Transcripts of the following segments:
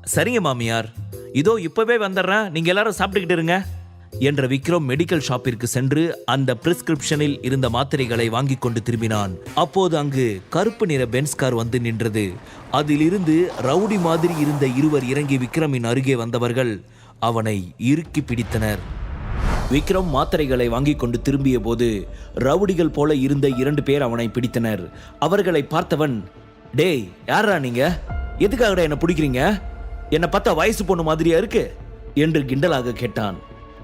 சரிங்க மாமியார், இதோ இப்பவே வந்துடுறேன், நீங்க எல்லாரும் சாப்பிட்டுக்கிட்டு இருங்க என்ற விக்ரம் மெடிக்கல் ஷாப்பிற்கு சென்று அந்த பிரிஸ்கிரிப்ஷனில் இருந்த மாத்திரைகளை வாங்கி கொண்டு திரும்பினான். அப்போது அங்கு கருப்பு நிற பென்ஸ் கார் வந்து நின்றது. அதிலிருந்து ரவுடி மாதிரி இருந்த இருவர் இறங்கி விக்ரமின் அருகே வந்தவர்கள் அவனை இறுக்கி பிடித்தனர். விக்ரம் மாத்திரைகளை வாங்கி கொண்டு திரும்பிய போது ரவுடிகள் போல இருந்த 2 பேர் அவனை பிடித்தனர். அவர்களை பார்த்தவன், டேய் யாரா நீங்க, எதுக்காகடா என்ன பிடிக்கிறீங்க, என்னை பார்த்தா வயசு பொண்ணு மாதிரியா இருக்கு என்று கிண்டலாக கேட்டான்.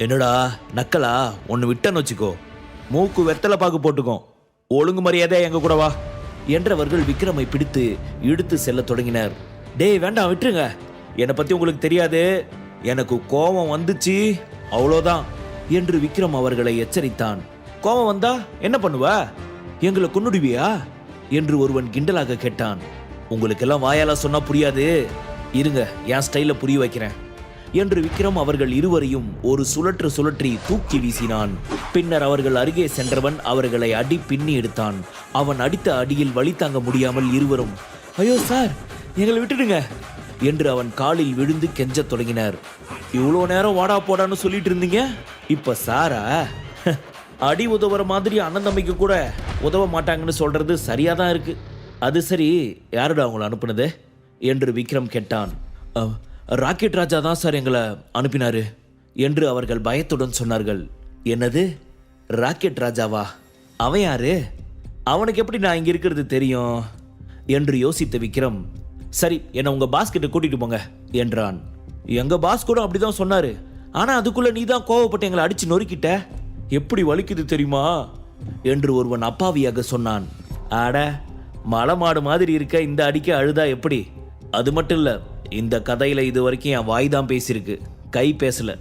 என்னடா நக்கலா, ஒன்னு விட்டன்னு வச்சுக்கோ, மூக்கு வெத்தலை பாக்கு போட்டுக்கோ, ஒழுங்கு மரியாதை எங்க கூட வா என்றவர்கள் விக்ரமை பிடித்து இழுத்து செல்ல தொடங்கினர். டேய் வேண்டாம் விட்டுருங்க, என்னை பத்தி உங்களுக்கு தெரியாது, எனக்கு கோபம் வந்துச்சு அவ்வளோதான் என்று விக்ரம் அவர்களை எச்சரித்தான். கோபம் வந்தா என்ன பண்ணுவ, எங்களை கொன்னுடுவியா என்று ஒருவன் கிண்டலாக கேட்டான். உங்களுக்கெல்லாம் வாயால சொன்னா புரியாது, இருங்க என் ஸ்டைல புரிய வைக்கிறேன் என்று விக்ரம் அவர்கள் இருவரையும் ஒரு சுழற்றி தூக்கி வீசினான். பின்னர் அவர்கள் அருகே சென்றவன் அவர்களை அடி பின்னி எடுத்தான். அவன் அடித்த அடியில் வலி தாங்க முடியாமல் இருவரும், ஐயோ சார் எங்களை விட்டுடுங்க என்று அவன் காலில் விழுந்து கெஞ்சத் தொடங்கினர். இவ்வளோ நேரம் வாடா போடான்னு சொல்லிட்டு இருந்தீங்க, இப்ப சாரா, அடி உதவுற மாதிரி அண்ணன் தம்பிக்கு கூட உதவ மாட்டாங்கன்னு சொல்றது சரியாதான் இருக்கு. அது சரி, யாருடா அவங்களை அனுப்புனது என்று விக்ரம் கேட்டான். ராக்கெட் ராஜா தான் சார் எங்களை அனுப்பினாரு என்று அவர்கள் பயத்துடன் சொன்னார்கள். என்னது, ராக்கெட் ராஜாவா? அவன் யாரு? அவனுக்கு எப்படி நான் இங்க இருக்கிறது தெரியும் என்று யோசித்த விக்ரம், சரி என்ன உங்க பாஸ் கிட்ட கூட்டிட்டு போங்க என்றான். எங்க பாஸ் கூட அப்படிதான் சொன்னாரு, ஆனா அதுக்குள்ள நீ தான் கோவப்பட்டு எங்களை அடிச்சு நொறுக்கிட்ட, எப்படி வலிக்குது தெரியுமா என்று ஒருவன் அப்பாவியாக சொன்னான். ஆட, மலை மாடு மாதிரி இருக்க இந்த அடிக்க அழுதா எப்படி? அது மட்டும் இல்ல, இந்த கதையில இது வரைக்கும் என் வாய் தான் பேசியிருக்கு, கை பேசல.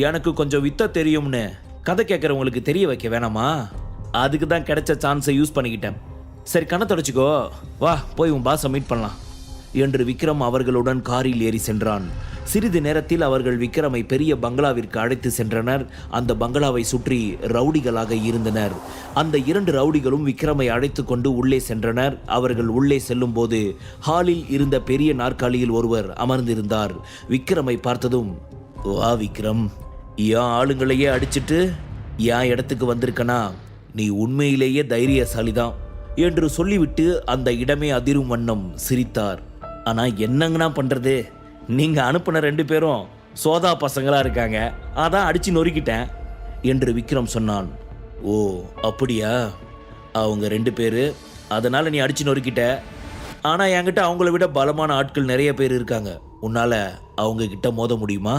எனக்கு கொஞ்சம் வித்த தெரியும்னு கதை கேட்கறவங்களுக்கு தெரிய வைக்க வேணாமா? அதுக்கு தான் கிடைச்ச சான்ஸை யூஸ் பண்ணிக்கிட்டேன். சரி கண்ணை தொடச்சிக்கோ, வா போய் உன் பாஸை மீட் பண்ணலாம் என்று விக்ரம் அவர்களுடன் காரில் ஏறி சென்றான். சிறிது நேரத்தில் அவர்கள் விக்ரமை பெரிய பங்களாவிற்கு அழைத்து சென்றனர். அந்த பங்களாவை சுற்றி ரவுடிகளாக இருந்தனர். அந்த 2 ரவுடிகளும் விக்ரமை அழைத்து கொண்டு உள்ளே சென்றனர். அவர்கள் உள்ளே செல்லும் போது ஹாலில் இருந்த பெரிய நாற்காலியில் ஒருவர் அமர்ந்திருந்தார். விக்ரமை பார்த்ததும், வா விக்ரம், என் ஆளுங்களையே அடிச்சிட்டு என் இடத்துக்கு வந்திருக்கனா, நீ உண்மையிலேயே தைரியசாலிதான் என்று சொல்லிவிட்டு அந்த இடமே அதிரும் வண்ணம் சிரித்தார். ஆனா என்னங்கண்ணா பண்றது, நீங்க அனுப்பின 2 பேரும் சோதா பசங்களா இருக்காங்க, அதான் அடிச்சு நொறுக்கிட்டேன் என்று விக்ரம் சொன்னான். ஓ அப்படியா, அவங்க 2 பேரு, அதனால நீ அடிச்சு நொறுக்கிட்ட. ஆனா என்கிட்ட அவங்கள விட பலமான ஆட்கள் நிறைய பேர் இருக்காங்க, உன்னால அவங்க கிட்ட மோத முடியுமா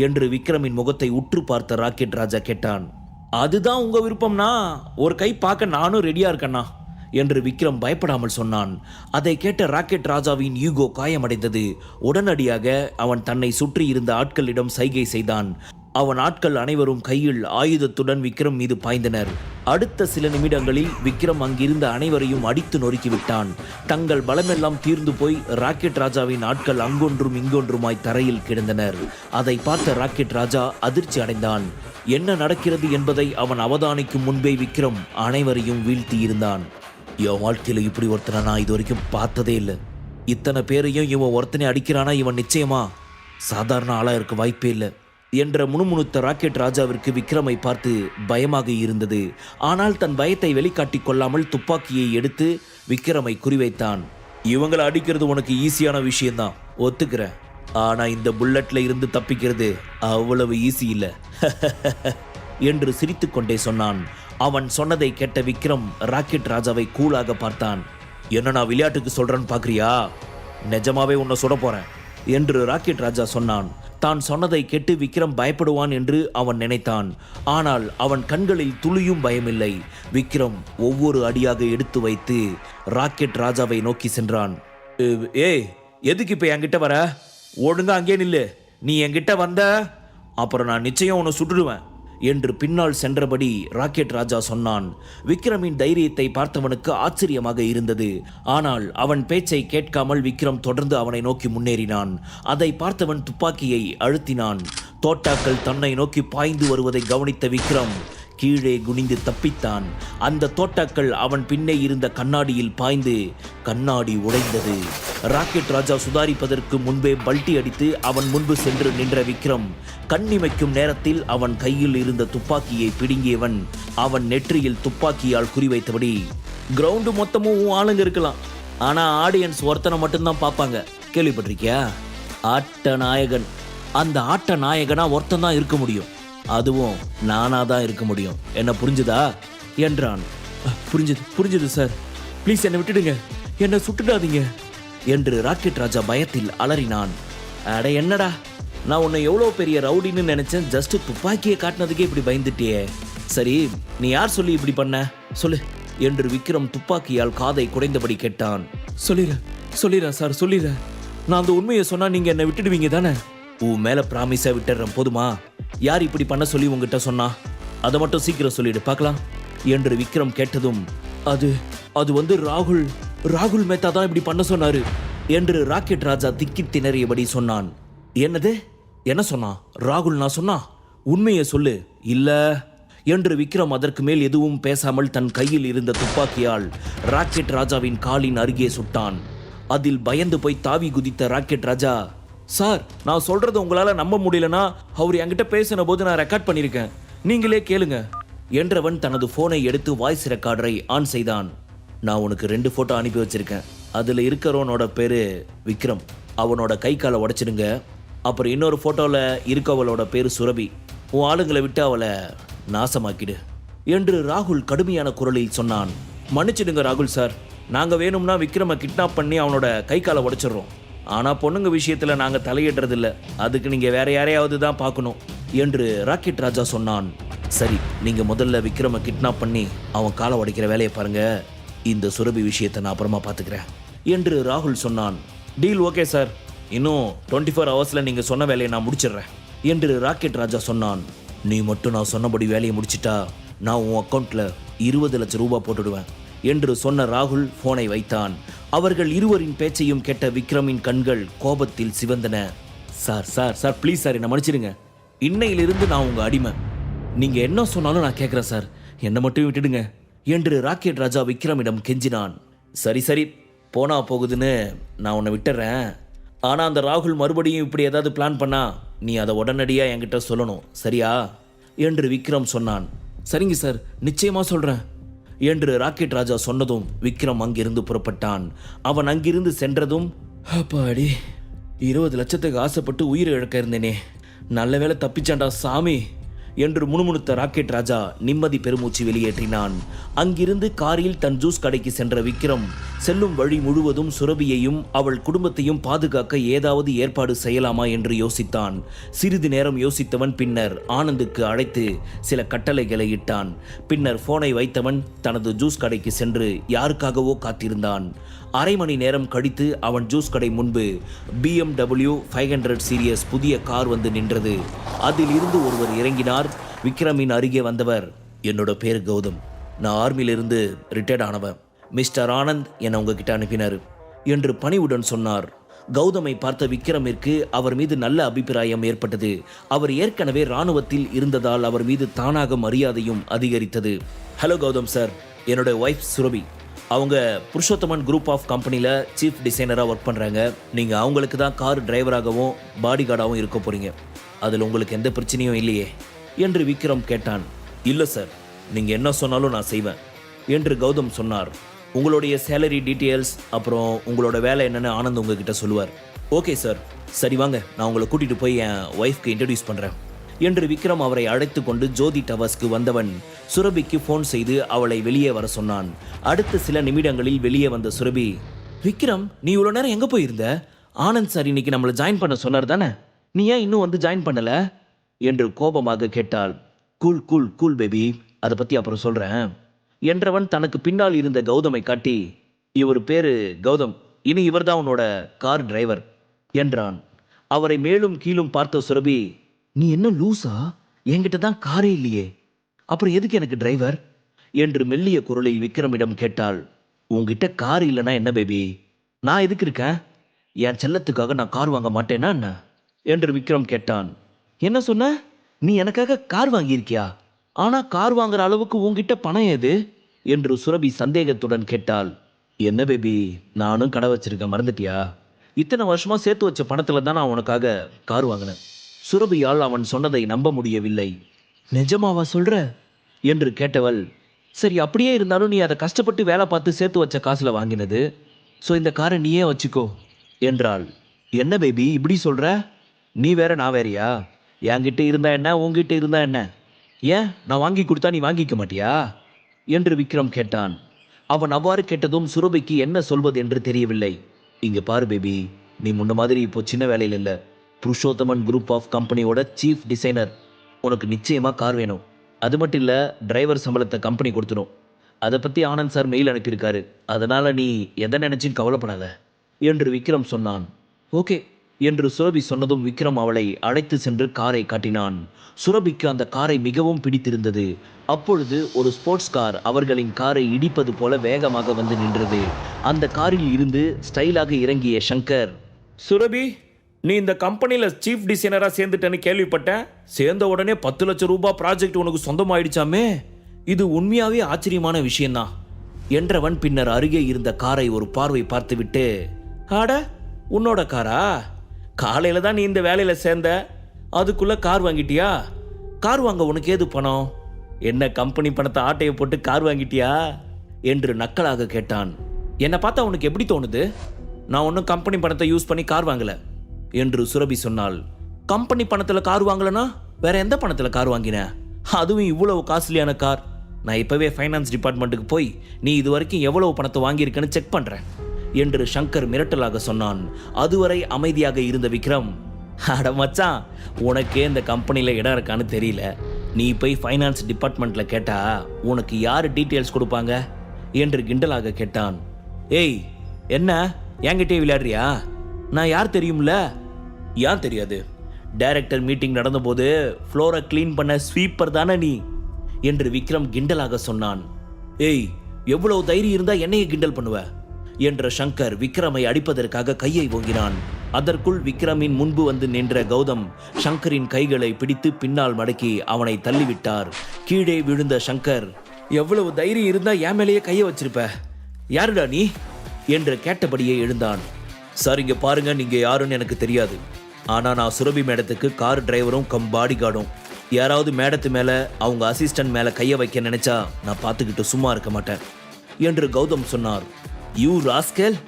என்று விக்ரமின் முகத்தை உற்று பார்த்த ராக்கெட் ராஜா கேட்டான். அதுதான் உங்க விருப்பம்னா ஒரு கை பார்க்க நானும் ரெடியா இருக்கேன்னா என்று விக்ரம் பயப்படாமல் சொன்னான். அதை கேட்ட ராக்கெட் ராஜாவின் ஈகோ காயமடைந்தது. உடனடியாக அவன் தன்னை சுற்றி இருந்த ஆட்களிடம் சைகை செய்தான். அவன் ஆட்கள் அனைவரும் கையில் ஆயுதத்துடன் விக்ரம் மீது பாய்ந்தனர். அடுத்த சில நிமிடங்களில் விக்ரம் அங்கிருந்த அனைவரையும் அடித்து நொறுக்கிவிட்டான். தங்கள் பலமெல்லாம் தீர்ந்து போய் ராக்கெட் ராஜாவின் ஆட்கள் அங்கொன்றும் இங்கொன்றுமாய் தரையில் கிடந்தனர். அதை பார்த்த ராக்கெட் ராஜா அதிர்ச்சி அடைந்தான். என்ன நடக்கிறது என்பதை அவன் அவதானிக்கும் முன்பே விக்ரம் அனைவரையும் வீழ்த்தி இருந்தான். என் வாழ்க்கையில இப்படி ஒருத்தனை நான் இது வரைக்கும் பார்த்ததே இல்லை. இத்தனை பேரையும் இவன் ஒருத்தனை அடிக்கிறானா, இவன் நிச்சயமா சாதாரண ஆளா இருக்க வாய்ப்பே இல்லை என்ற முணுமுணுத்த ராக்கெட் ராஜாவிற்கு விக்ரமை பார்த்து பயமாக இருந்தது. ஆனால் தன் பயத்தை வெளிக்காட்டிக் கொள்ளாமல் துப்பாக்கியை எடுத்து விக்ரமை குறிவைத்தான். இவங்களை அடிக்கிறது உனக்கு ஈஸியான விஷயம்தான், ஒத்துக்கிறேன். ஆனா இந்த புல்லட்ல இருந்து தப்பிக்கிறது அவ்வளவு ஈஸி இல்லை என்று சிரித்து கொண்டே சொன்னான். அவன் சொன்னதை கேட்ட விக்ரம் ராக்கெட் ராஜாவை கூலாக பார்த்தான். என்ன நான் விளையாட்டுக்கு சொல்றேன்னு பாக்குறியா, நிஜமாவே உன்னை சுட போறேன் என்று ராக்கெட் ராஜா சொன்னான். தான் சொன்னதை கேட்டு விக்ரம் பயப்படுவான் என்று அவன் நினைத்தான். ஆனால் அவன் கண்களில் துளியும் பயமில்லை. விக்ரம் ஒவ்வொரு அடியாக எடுத்து வைத்து ராக்கெட் ராஜாவை நோக்கி சென்றான். ஏய் எதுக்கு இப்ப என்கிட்ட வர, ஒழுங்கா அங்கே நில்லு, நீ என்கிட்ட வந்த அப்புறம் நான் நிச்சயம் உன்னை சுட்டுடுவேன் என்று பின்னால் சென்றபடி ராக்கெட் ராஜா சொன்னான். விக்ரமின் தைரியத்தை பார்த்தவனுக்கு ஆச்சரியமாக இருந்தது. ஆனால் அவன் பேச்சை கேட்காமல் விக்ரம் தொடர்ந்து அவனை நோக்கி முன்னேறினான். அதை பார்த்தவன் துப்பாக்கியை அழுத்தினான். தோட்டாக்கள் தன்னை நோக்கி பாய்ந்து வருவதை கவனித்த விக்ரம் கீழே குனிந்து தப்பித்தான். அந்த தோட்டாக்கள் அவன் பின்னே இருந்த கண்ணாடியில் பாய்ந்து கண்ணாடி உடைந்தது. ராக்கெட் ராஜா சுதாரிப்பதற்கு முன்பே பல்டி அடித்து அவன் முன்பு சென்று நின்ற விக்ரம் கண்ணிமைக்கும் நேரத்தில் அவன் கையில் இருந்த துப்பாக்கியை பிடுங்கியவன் அவன் நெற்றியில் துப்பாக்கியால் குறிவைத்தபடி, கிரவுண்டு மொத்தமும் ஆளுங்க இருக்கலாம், ஆனா ஆடியன்ஸ் ஒருத்தனை மட்டும்தான் பார்ப்பாங்க, கேள்விப்பட்டிருக்கியா? ஆட்ட நாயகன். அந்த ஆட்ட நாயகனா ஒருத்தன் தான் இருக்க முடியும், அதுவும் நானா தான் இருக்க முடியும். என்ன புரிஞ்சுதா என்றான். புரிஞ்சுது சார், ப்ளீஸ் என்னை விட்டுடுங்க, என்னை சுட்டுடாதீங்க என்று ராக்கெட் ராஜா பயத்தில் அலறினான். அட என்னடா, நான் உன்னை எவ்வளோ பெரிய ரவுடின்னு நினைச்சேன், ஜஸ்ட் துப்பாக்கியை காட்டினதுக்கே இப்படி பயந்துட்டியே. சரி, நீ யார் சொல்லி இப்படி பண்ண, சொல்லு என்று விக்ரம் துப்பாக்கியால் காதை குடைந்தபடி கேட்டான். சொல்லிடுறேன் சார், சொல்லிடுறேன். நான் அந்த உண்மையை சொன்னா நீங்க என்னை விட்டுடுவீங்க தானே? உன் மேல ப்ராமிஸா விட்டுறேன், போதுமா? யார் இப்படி பண்ண சொல்லி உங்ககிட்ட சொன்னா, அதை மட்டும் சீக்கிரம் சொல்லிடு பார்க்கலாம் என்று விக்ரம் கேட்டதும், அது வந்து ராகுல் மேத்தா தான் இப்படி பண்ண சொன்னாரு என்று ராக்கெட் ராஜா திக்கி திணறியபடி சொன்னான். என்னது, என்ன சொன்னா? ராகுல் நான் சொன்னா? உண்மையை சொல்லு. இல்ல என்று விக்ரம் அதற்கு மேல் எதுவும் பேசாமல் தன் கையில் இருந்த துப்பாக்கியால் ராக்கெட் ராஜாவின் காலின் அருகே சுட்டான். அதில் பயந்து போய் தாவி குதித்த ராக்கெட் ராஜா, சார், நான் சொல்றது உங்களால நம்ப முடியலனா அவர் என்கிட்ட பேசின போது நான் ரெக்கார்ட் பண்ணியிருக்கேன், நீங்களே கேளுங்க என்றவன் தனது போனை எடுத்து வாய்ஸ் ரெக்கார்டரை ஆன் செய்தான். நான் உனக்கு 2 போட்டோ அனுப்பி வச்சிருக்கேன், அதுல இருக்கிறவனோட பேரு விக்ரம், அவனோட கை காலை உடைச்சிடுங்க. அப்புறம் இன்னொரு போட்டோல இருக்கவளோட பேரு சுரபி, உன் ஆளுங்களை விட்டு அவளை நாசமாக்கிடு என்று ராகுல் கடுமையான குரலில் சொன்னான். மன்னிச்சிடுங்க ராகுல் சார், நாங்க வேணும்னா விக்ரமை கிட்னாப் பண்ணி அவனோட கை காலை உடைச்சிடுறோம், ஆனா பொண்ணுங்க விஷயத்துல நாங்க தலையிடுறதில்ல, அதுக்கு நீங்க வேற யாரையாவது தான் பார்க்கணும் என்று ராக்கெட் ராஜா சொன்னான். சரி, நீங்க முதல்ல விக்ரமை கிட்னாப் பண்ணி அவன் காலை உடைக்கிற வேலையை பாருங்க, இந்த சுரபி விஷயத்தை நான் அப்புறமா பார்த்துக்கிறேன் என்று ராகுல் சொன்னான். டீல் ஓகே சார், இன்னும் 24 ஹவர்ஸ்ல நீங்க சொன்ன வேலையை நான் முடிச்சிடுறேன் என்று ராக்கெட் ராஜா சொன்னான். நீ மட்டும் நான் சொன்னபடி வேலையை முடிச்சிட்டா நான் உன் அக்கௌண்ட்ல 20 லட்சம் ரூபாய் போட்டுடுவேன் என்று சொன்ன ராகுல் போனை வைத்தான். அவர்கள் இருவரின் பேச்சையும் கேட்ட விக்ரமின் கண்கள் கோபத்தில் சிவந்தன. சார் ப்ளீஸ் சார், என்ன மன்னிச்சிடுங்க, இன்னையிலிருந்து நான் உங்க அடிமை, நீங்க என்ன சொன்னாலும் நான் கேட்கிறேன் சார், என்னை மட்டும் விட்டுடுங்க என்று ராக்கெட் ராஜா விக்ரமிடம் கெஞ்சினான். சரி போனா போகுதுன்னு நான் உன்னை விட்டுறேன், ஆனா அந்த ராகுல் மறுபடியும் இப்படி ஏதாவது பிளான் பண்ணா நீ அதை உடனடியா என்கிட்ட சொல்லணும், சரியா என்று விக்ரம் சொன்னான். சரிங்க சார், நிச்சயமா சொல்றேன் என்று ராக்கெட் ராஜா சொன்னதும் விக்ரம் அங்கிருந்து புறப்பட்டான். அவன் அங்கிருந்து சென்றதும், அப்பாடி, 20 லட்சத்துக்கு ஆசைப்பட்டு உயிரை இழக்க இருந்தேனே, நல்ல வேளை தப்பிச்சாண்டா சாமி என்று முணுமுணுத்த ராக்கெட் ராஜா நிம்மதி பெருமூச்சு வெளியேற்றினான். அங்கிருந்து காரில் தன் ஜூஸ் கடைக்கு சென்ற விக்ரம் செல்லும் வழி முழுவதும் சுரபியையும் அவள் குடும்பத்தையும் பாதுகாக்க ஏதாவது ஏற்பாடு செய்யலாமா என்று யோசித்தான். சிறிது நேரம் யோசித்தவன் பின்னர் ஆனந்துக்கு அழைத்து சில கட்டளைகளை இட்டான். பின்னர் போனை வைத்தவன் தனது ஜூஸ் கடைக்கு சென்று யாருக்காகவோ காத்திருந்தான். அரை மணி நேரம் கழித்து அவன் ஜூஸ் கடை முன்பு BMW 500 சீரியஸ் புதிய கார் வந்து நின்றது. அதில் இருந்து ஒருவர் இறங்கினார். விக்ரமின் அருகே வந்தவர், என்னோட பேர் கௌதம், நான் ஆர்மியிலிருந்து ரிட்டையர்ட் ஆனவன், மிஸ்டர் ஆனந்த் என்னை உங்ககிட்ட அனுப்பினார் என்று பணிவுடன் சொன்னார். கௌதமை பார்த்த விக்ரமிற்கு அவர் மீது நல்ல அபிப்பிராயம் ஏற்பட்டது. அவர் ஏற்கனவே இராணுவத்தில் இருந்ததால் அவர் மீது தானாக மரியாதையும் அதிகரித்தது. ஹலோ கௌதம் சார், என்னோட ஒய்ஃப் சுரபி, அவங்க புருஷோத்தமன் குரூப் ஆஃப் கம்பெனியில் சீஃப் டிசைனராக ஒர்க் பண்ணுறாங்க. நீங்கள் அவங்களுக்கு தான் கார் டிரைவராகவும் பாடி கார்டாகவும் இருக்க போகிறீங்க, அதில் உங்களுக்கு எந்த பிரச்சனையும் இல்லையே என்று விக்ரம் கேட்டான். இல்லை சார், நீங்கள் என்ன சொன்னாலும் நான் செய்வேன் என்று கௌதம் சொன்னார். உங்களுடைய சேலரி டீட்டெயில்ஸ் அப்புறம் உங்களோட வேலை என்னென்னு ஆனந்த் உங்ககிட்ட சொல்லுவார். ஓகே சார், சரி வாங்க, நான் உங்களை கூட்டிகிட்டு போய் என் ஒய்ஃப்க்கு இன்ட்ரடியூஸ் பண்ணுறேன் என்று விக்ரம் அவரை அழைத்து கொண்டு ஜோதி டவர்ஸ்க்கு வந்தவன் சுரபிக்கு ஃபோன் செய்து அவளை வெளியே வர சொன்னான். அடுத்த சில நிமிடங்களில் வெளியே வந்த சுரபி, விக்ரம், நீ இவ்வளோ நேரம் எங்கே போயிருந்த? ஆனந்த் சார் இன்னைக்கு நம்மளை ஜாயின் பண்ண சொன்னார் தானே, நீ ஏன் இன்னும் வந்து ஜாயின் பண்ணல என்று கோபமாக கேட்டாள். கூல் கூல் கூல் பேபி, அதை பற்றி அப்புறம் சொல்கிறேன் என்றவன் தனக்கு பின்னால் இருந்த கௌதமை காட்டி, இவர் பேரு கௌதம், இனி இவர் தான் உன்னோட கார் டிரைவர் என்றான். அவரை மேலும் கீழும் பார்த்த சுரபி, நீ என்ன லூசா, என்கிட்ட தான் காரே இல்லையே, அப்புறம் எதுக்கு எனக்கு டிரைவர் என்று மெல்லிய குரலில் விக்ரமிடம் கேட்டாள். உங்ககிட்ட கார் இல்லைனா என்ன பேபி, நான் எதுக்கு இருக்கேன், என் செல்லத்துக்காக நான் கார் வாங்க மாட்டேனா என்ன என்று விக்ரம் கேட்டான். என்ன சொன்ன, நீ எனக்காக கார் வாங்கியிருக்கியா? ஆனா கார் வாங்குற அளவுக்கு உன்கிட்ட பணம் ஏது என்று சுரபி சந்தேகத்துடன் கேட்டாள். என்ன பேபி, நானும் கடை வச்சிருக்கேன், மறந்துட்டியா? இத்தனை வருஷமா சேர்த்து வச்ச பணத்துல தான் நான் உனக்காக கார் வாங்கினேன். சுரபியால் அவன் சொன்னதை நம்ப முடியவில்லை. நிஜமாவா சொல்ற என்று கேட்டவள், சரி அப்படியே இருந்தாலும் நீ அதை கஷ்டப்பட்டு வேலை பார்த்து சேர்த்து வச்ச காசுல வாங்கினது, ஸோ இந்த காரை நீயே வச்சுக்கோ என்றாள். என்ன பேபி இப்படி சொல்ற? நீ வேற நான் வேறயா? என்கிட்ட இருந்தா என்ன, உங்ககிட்ட இருந்தா என்ன? ஏன் நான் வாங்கி கொடுத்தா நீ வாங்கிக்க மாட்டியா என்று விக்ரம் கேட்டான். அவன் அவ்வாறு கேட்டதும் சுரபிக்கு என்ன சொல்வது என்று தெரியவில்லை. இங்க பாரு பேபி, நீ முன்ன மாதிரி இப்போ சின்ன வேலையில் இல்லை, புருஷோத்தமன் குரூப் ஆஃப் கம்பெனியோட சீஃப் டிசைனர். உனக்கு நிச்சயமா கார் வேணும். அது மட்டும் இல்லை, டிரைவர் சம்பளத்தை கம்பெனி கொடுத்துடும். அதை பற்றி ஆனந்த் சார் மெயில் அனுப்பியிருக்காரு. அதனால் நீ எதை நினச்சின்னு கவலைப்படாத என்று விக்ரம் சொன்னான். ஓகே என்று சுரபி சொன்னதும் விக்ரம் அவளை அழைத்து சென்று காரை காட்டினான். சுரபிக்கு அந்த காரை மிகவும் பிடித்திருந்தது. அப்பொழுது ஒரு ஸ்போர்ட்ஸ் கார் அவர்களின் காரை இடிப்பது போல வேகமாக வந்து நின்றது. அந்த காரில் இருந்து ஸ்டைலாக இறங்கிய சங்கர், சுரபி, நீ இந்த கம்பெனியில் சீஃப் டிசைனராக சேர்ந்துட்டேன்னு கேள்விப்பட்டேன். சேர்ந்த உடனே 10 லட்சம் ரூபாய் ப்ராஜெக்ட் உனக்கு சொந்தமாயிடுச்சாமே, இது உண்மையாகவே ஆச்சரியமான விஷயம்தான் என்றவன் பின்னர் அருகே இருந்த காரை ஒரு பார்வை பார்த்துவிட்டு, ஆட உன்னோட காரா? காலையில் தான் நீ இந்த வேலையில் சேர்ந்த, அதுக்குள்ளே கார் வாங்கிட்டியா? கார் வாங்க உனக்கு ஏது பணம்? என்ன கம்பெனி பணத்தை ஆட்டையை போட்டு கார் வாங்கிட்டியா என்று நக்கலாக கேட்டான். என்னை பார்த்தா உனக்கு எப்படி தோணுது? நான் ஒன்றும் கம்பெனி பணத்தை யூஸ் பண்ணி கார் வாங்கலை என்று சுரபி சொன்னாள். கம்பெனி பணத்தில் கார் வாங்கலனா வேற எந்த பணத்தில் கார் வாங்கின? அதுவும் இவ்வளவு காஸ்ட்லியான கார். நான் இப்போவே ஃபைனான்ஸ் டிபார்ட்மெண்ட்டுக்கு போய் நீ இது வரைக்கும் எவ்வளவு பணத்தை வாங்கியிருக்கேன்னு செக் பண்ணுறேன் என்று சங்கர் மிரட்டலாக சொன்னான். அதுவரை அமைதியாக இருந்த விக்ரம், அட மச்சான், உனக்கே இந்த கம்பெனியில் இடம் இருக்கான்னு தெரியல. நீ போய் ஃபைனான்ஸ் டிபார்ட்மெண்ட்டில் கேட்டா உனக்கு யார் டீட்டெயில்ஸ் கொடுப்பாங்க என்று கிண்டலாக கேட்டான். ஏய், என்ன என்கிட்டே விளையாடுறியா? நான் யார் தெரியும்ல? ஏன் தெரியாது? டைரக்டர் மீட்டிங் நடந்தபோது ஃப்ளோரை க்ளீன் பண்ண ஸ்வீப்பர் தானே நீ என்று விக்ரம் கிண்டலாக சொன்னான். ஏய், எவ்வளவு தைரியம் இருந்தா என்னையே கிண்டல் பண்ணுவ என்ற சங்கர் விக்ரமை அடிப்பதற்காக கையை ஓங்கினான். அதற்குள் விக்ரமின் முன்பு வந்து நின்ற கௌதம் சங்கரின் கைகளை பிடித்து பின்னால் மடக்கி அவனை தள்ளிவிட்டார். கீழே விழுந்த சங்கர், எவ்வளவு தைரியம் இருந்தா என் மேலேயே கையை வச்சிருப்ப, யாருடா நீ என்று கேட்டபடியே எழுந்தான். சார், இங்க பாருங்க, நீங்க யாருன்னு எனக்கு தெரியாது. ஆனா நான் சுரபி மேடத்துக்கு கார் டிரைவரும் கம் பாடி கார்டும். யாராவது மேடத்து மேல அவங்க அசிஸ்டன்ட் மேல கையை வைக்க நினைச்சா நான் பார்த்துக்கிட்டு சும்மா இருக்க மாட்டேன் என்று கௌதம் சொன்னார். யூ ராஸ்கல்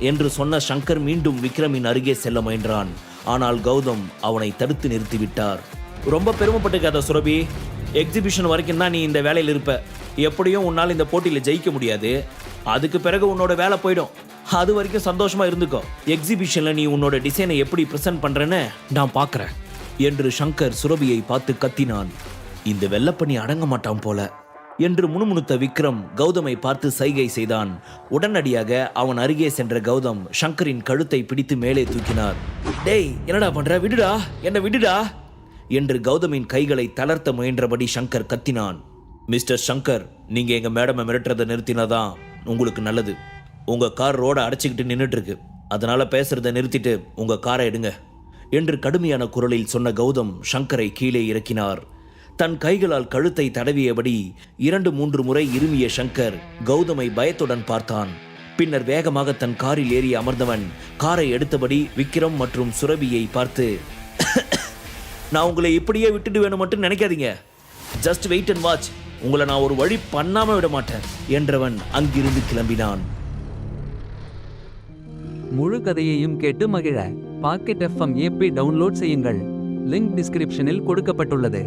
என்று சொன்ன சங்கர் மீண்டும் விக்ரமின் அருகே செல்ல முயன்றான். ஆனால் கௌதம் அவனை தடுத்து நிறுத்திவிட்டார். ரொம்ப பெருமைப்பட்டுக்காத சுரபி, எக்ஸிபிஷன் வரைக்கும் தான் நீ இந்த வேலையில் இருப்ப. எப்படியும் உன்னால் இந்த போட்டியில் ஜெயிக்க முடியாது. அதுக்கு பிறகு உன்னோட வேலை போயிடும். அது வரைக்கும் சந்தோஷமா இருந்துக்கோ. எக்ஸிபிஷன்ல நீ உன்னோட டிசைனை எப்படி பிரசன்ட் பண்றேன்னு நான் பார்க்கறேன் என்று சங்கர் சுரபியை பார்த்து கத்தினான். இந்த வெள்ளப்பண்ணி அடங்க மாட்டான் போல என்று முணுமுணுத்த விக்ரம் கௌதமை பார்த்து சைகை செய்தான். உடனடியாக அவன் அருகே சென்ற கௌதம் சங்கரின் கழுத்தை பிடித்து மேலே தூக்கினார். டேய், என்னடா பண்ற? விடுடா, என்ன விடுடா என்று கௌதமின் கைகளை தளர்த்த முயன்றபடி சங்கர் கத்தினான். மிஸ்டர் சங்கர், நீங்க எங்க மேடமை மிரட்டுறதை நிறுத்தினாதான் உங்களுக்கு நல்லது. உங்க கார் ரோட அடைச்சிக்கிட்டு நின்றுட்டு இருக்கு. அதனால பேசுறதை நிறுத்திட்டு உங்க காரை எடுங்க என்று கடுமையான குரலில் சொன்ன கௌதம் சங்கரை கீழே இறக்கினார். தன் கைகளால் கழுத்தை தடவியபடி 2-3 முறை இருமிய சங்கர் கௌதமை பயத்துடன் பார்த்தான். பின்னர் வேகமாக தன் காரில் ஏறி அமர்ந்தவன் காரை எடுத்தபடி விக்ரம் மற்றும் சுரபியை பார்த்து, நான் உங்களை இப்படியே விட்டுட்டு வேணும் மட்டும் நினைக்காதீங்க. Just wait and watch. உங்களை நான் ஒரு வழி பண்ணாம விட மாட்டேன் என்றவன் அங்கிருந்து கிளம்பினான். முழு கதையையும் கேட்டு மகிழ பாக்கெட் FM ஆப்பை டவுன்லோட் செய்யுங்கள். லிங்க் டிஸ்கிரிப்ஷனில் கொடுக்கப்பட்டுள்ளது.